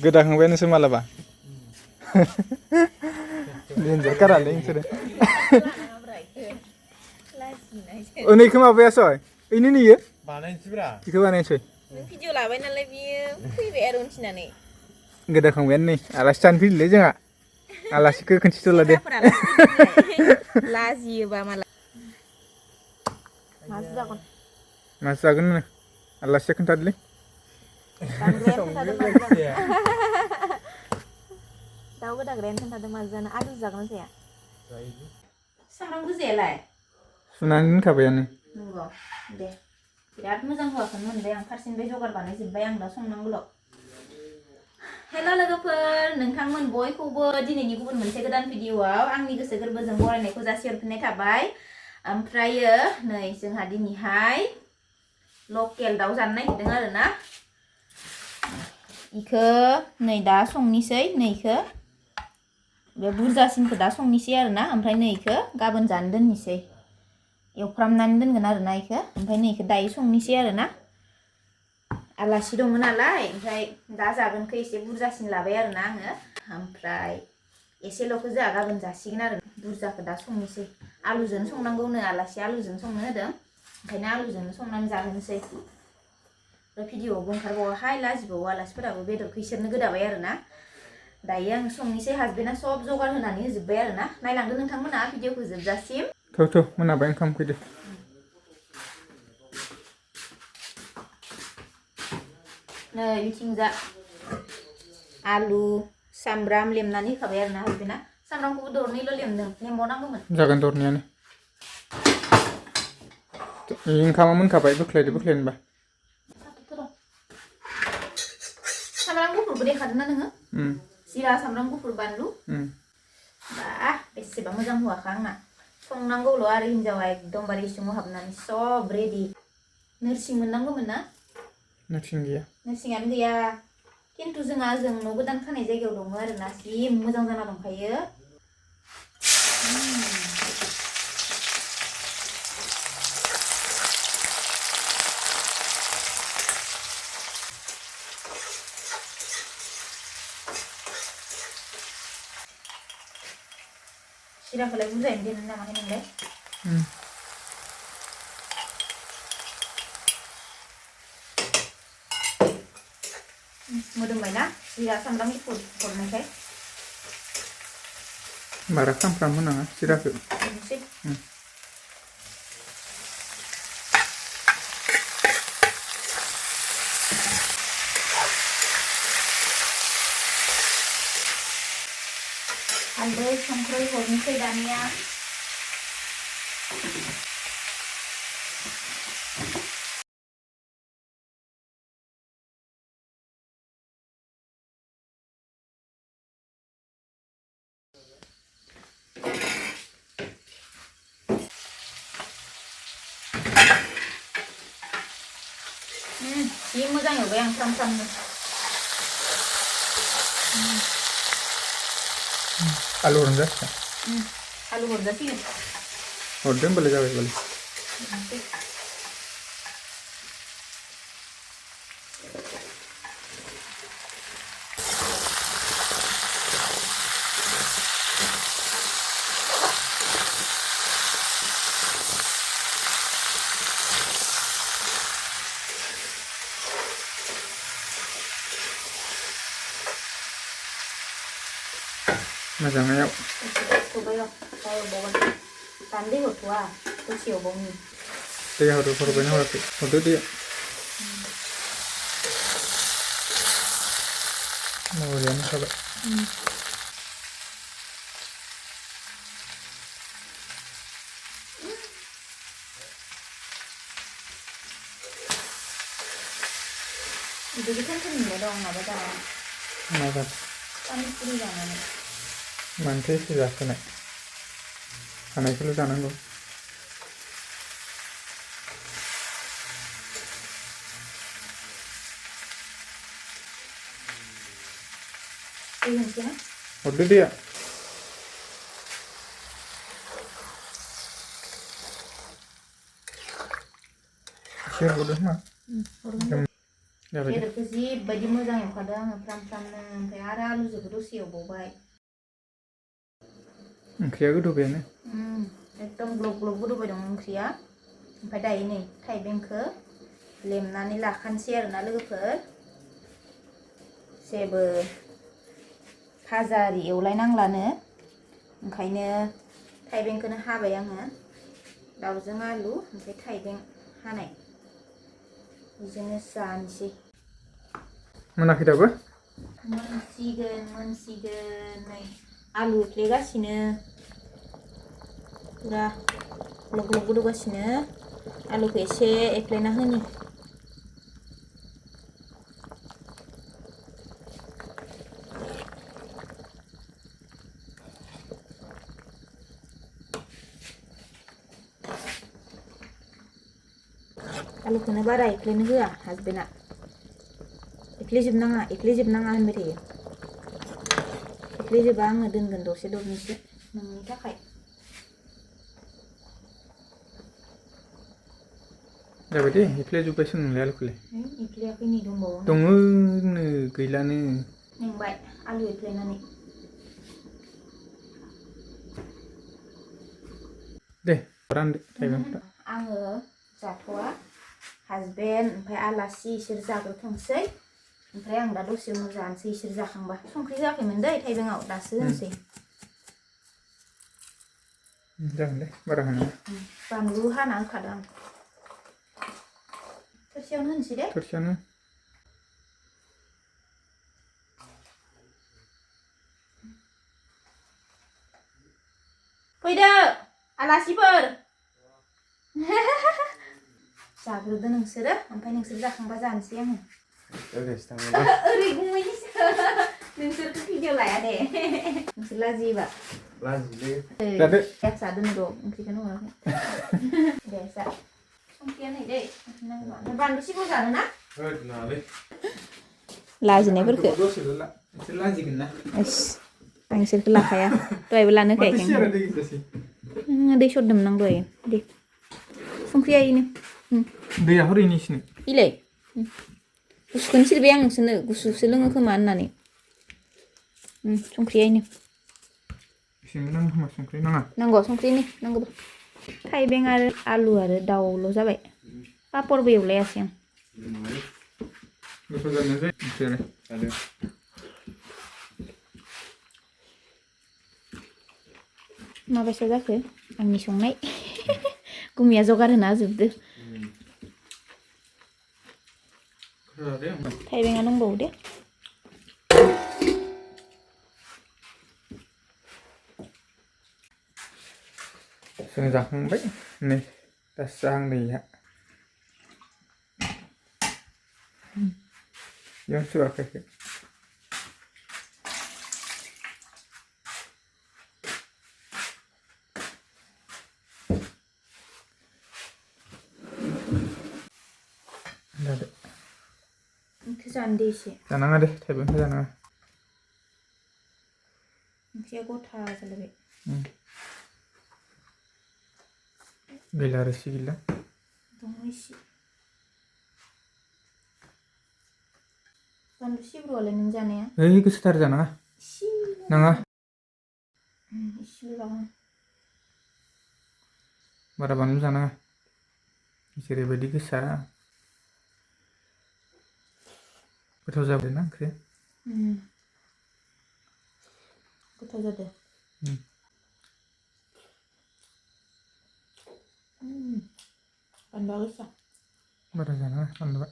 गोदाखांबाय नोंसोर मालाबा डेन्जार कारालै नोंसोरो ओनैखौ माबायासै ओइनो नुयो बानायनोसैब्रा बेखौ बानायनोसै नों भिडिअ लाबाय नालाय बियो फैबाय आरो उनथिनानै गोदाखांबायानो नै आलासि जानो फैदोंलै जोंहा आलासिखौ खोन्थिथ'ला दे लाजियोबा माला मासो जागोन मासो जागोन नो आलासिया खोन्थादोलै दानग्रायानो खोन्थादों माजो जागोन दाउ गोदाग्रायानो खोन्थादों माजो जानो आलु जागोन जाया सामब्राम गोजायालाय सुनानै दोनखाबायानो नंगौ दे बिराद मोजां हौवाखौनो मोनबाय आं फारसेनिफ्राय जगार बानायजोब्बाय आं दा संनांगौल' हेल' लोगोफोर नोंथांमोन बयखौबो दिनैनि गुबुन मोनसे गोदान भिडिअआव आंनि गोसो गोरबोजों बरायनायखौ जासिहरफिननाय थाबाय ओमफ्रायो नै जोंहा दिनैहाय लकेल दाउ जानो नागिरदों आरो ना इखो नै दा संनिसै नै इखो बे बुरजासिनखौ दा संनिसै आरो ना ओमफ्राय नै इखो गाबोन जानो दोननोसै एवफ्रामनानै दोनगोन आरो ना इखो ओमफ्राय नै इखो दायो संनिसै आरो ना आलासि दङ नालाय ओमफ्राय दा जागोनखौ एसे बुरजासिन लाबाय आरो ना आङो ओमफ्राय एसेल'खौ जोंहा गाबोन जासिगोन आरो बुरजाखौ दा संनिसै आलुजोंनो संनांगौनो आलासि आलुजों संनो होदों ओंखायनो आलुजोंनो संनानै जाहोनोसै भिडिअआवबो ओंखारबावाहाय लाजिबावो आलासिफोराबो बेदरखौ इसोरनो गोदाबाय आरो ना दायो आं संनिसै हासबेन्डआ सब जगार होनानै होजोब्बाय आरो ना नायलांदो नोंथांमोना भिडिअखौ जोबजासिम थ' मोनाबाय ओंखाम फैदो नै बिथिंजा आलु सामब्राम लेमनानै होखाबाय आरो ना हासबेन्डआ सामब्रामखौबो दरनैल' लेमदों लेमबावनांगौमोन जागोन दरनैयानो ओंखामा मोनखाबाय बोख्लायनोबा सामब्राम गुफुरबो देखादों ना नोङो जिरा सामब्राम गुफुर बानलु बा बेसेबा मोजां हौवाखा आंना संनांगौल' आरो हिनजावा एकदमबारे इसिङाव हाबनानै सब रेडि नोरसिं मोननांगौमोन ना नोरसिं गैया नोरसिङानो गैया खिन्थु जोंहा जों न' गोदान खानाय जायगायाव दङ आरो ना जि मोजां जाना दंखायो जिराखौलाय बुरजायैनो देनो नामाहाय नोंलाय मोदोमबायना जिरा सामब्राम गुफुर हरनायखाय बारा खामफ्राम होनाङा जिराखौ हालदै संख्रै हरनोसै दानिया जि मोजां एवबाय आं फ्राम फ्रामनो आलु हरनो जासिगोन आलु हरजासिगोन हरदो होनबालाय जाबाय बालाय मोजाङै एव दान्दै हरथ'वा दसे एवबावनि दैया हरबायना हराखै हरदो दैया बरियानो जाबाय बिदि टेनसननिलाय दं माबा जानानै माबा पानिपुरि जानानै मानोथो एसे जाखोनाय हानायखौल' जानांगौ दै होनसै ना हरदो दैया एसे हरदो मा जाबाय दे बेदरखौ जिबायदि मोजां एवखादों आङो फ्राम फ्रामनो ओमफ्राय आरो आलुजोंबो दसे एवबावबाय ओंख्रिया गोदौबायानो एकदम ग्लब ग्लब गोदौबाय दं ओंख्रिया ओमफ्राय दायो नै थाइबेंखौ लेमनानै लाखानोसै आरोना लोगोफोर जेबो भाजा आरि एवलायनांलानो ओंखायनो थाइबेंखौनो हाबाय आङो दाउजों आलु ओमफ्राय थाइबें हानाय बिजोंनो जानोसै मोनाखै दाबो मोनसिगोन नै आलु एफ्लेगासिनो पुरा ग्लब ग्लब गोदौगासिनो आलुखौ एसे एफ्लेना होनि आलुखौनो बारा एफ्लेनो होआ हासबेन्डआ एफ्लेजोबनाङा होनबाय थायो एफ्लेजोबा आङो दोनगोन दसे दनैसो नोंनि थाखाय जाबाय दे एफ्लेजोब्बायसो नोंलाय आलुखौलाय एफ्लेयाखै नै दंबावो दङो गैलानो मेंबाय आलु एफ्लेनानै दे रानदो थाइबेंफ्रा आङो जाथ'वा हासबेन्ड ओमफ्राय आलासि इसोर जाग्रोथोंसै ओमफ्राय आं दा दसे उनाव जानोसै इसोर जाखांबा संख्रि जायाखैमोन दै थाइबेंआव दासो होनोसै जागोन दे बारा होनाङा बानलु हाना होखादों आं थोरसियावनो होनोसै दे थोरसियावनो फैदो आलासिफोर जाग्रोदो नोंसोरो ओमफ्राय नोंसोर जाखांबा जानोसै आङो ओरै गुमैनिसो नोंसोरखौ भिडिअ लाया दे नोंसोर लाजियोबा जादो जादो र' ओंख्रिखौनो हराखै दे जा संख्रिया नै दै बानलु सिब्र' जानो ना लाजिनायफोरखौ लाजिगोन ना आं इसोरखौ लाखाया दहायबो लानो होखायाखै दै सरदोंमोन आं दहाय दे संख्रिया इनो दैया हरैनिसोनो इलाय गुसुखौनो सिरबाय आं नोंसोरनो गुसुसो लोङो खोमा होननानै संख्रिया इनो एसेबो नाङा खोमा संख्रि नाङा नांगौ संख्रिनि नांगौबा थाइबें आरो आलु आरो दाउल' जाबाय पापरबो एवलायासै आं गोथाव जादों जे ओंख्रियालाय माबायसा जाखो आंनि संनाय गुमिया जगार होना होजोबदो थाइबेंआ दंबावो दे जों जाखांबाय नै दासो जाहांदैया बेयावनो सोआखै जादो ओंख्रि जानो दे एसे जानाङा दे थाइबेंखौ जानाङा ओंख्रिया गथा जालायबाय गैला रोसि गैला दङ एसे बानलु सिब्रुआलाय नों जानाया ओइ गोसाथार जानाङा नाङा इसेल' जागोन बारा बानलु जानाङा जेरैबायदि गोसा गोथाव जाबाय ना ओंख्रिया गोथाव जादों बानलुआ गोसा बारा जानाङा बानलुआ